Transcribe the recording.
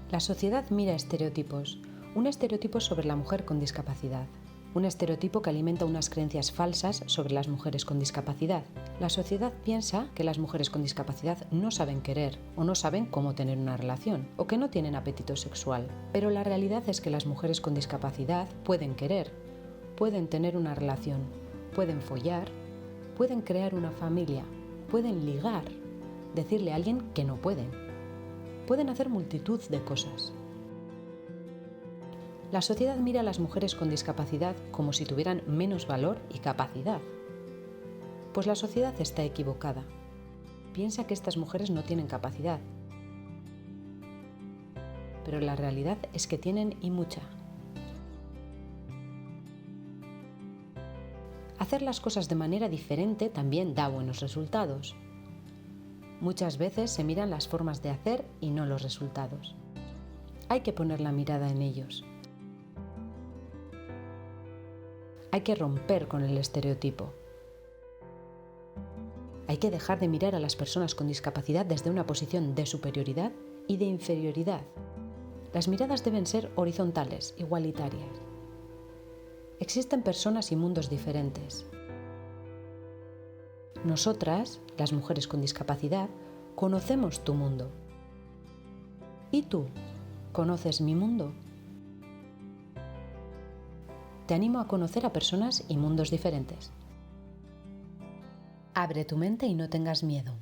La sociedad mira estereotipos. Un estereotipo sobre la mujer con discapacidad. Un estereotipo que alimenta unas creencias falsas sobre las mujeres con discapacidad. La sociedad piensa que las mujeres con discapacidad no saben querer, o no saben cómo tener una relación, o que no tienen apetito sexual. Pero la realidad es que las mujeres con discapacidad pueden querer, pueden tener una relación, pueden follar, pueden crear una familia, pueden ligar, decirle a alguien que no pueden. Pueden hacer multitud de cosas. La sociedad mira a las mujeres con discapacidad como si tuvieran menos valor y capacidad. Pues la sociedad está equivocada. Piensa que estas mujeres no tienen capacidad. Pero la realidad es que tienen y mucha. Hacer las cosas de manera diferente también da buenos resultados. Muchas veces se miran las formas de hacer y no los resultados. Hay que poner la mirada en ellos. Hay que romper con el estereotipo. Hay que dejar de mirar a las personas con discapacidad desde una posición de superioridad y de inferioridad. Las miradas deben ser horizontales, igualitarias. Existen personas y mundos diferentes. Nosotras, las mujeres con discapacidad, conocemos tu mundo. ¿Y tú? ¿Conoces mi mundo? Te animo a conocer a personas y mundos diferentes. Abre tu mente y no tengas miedo.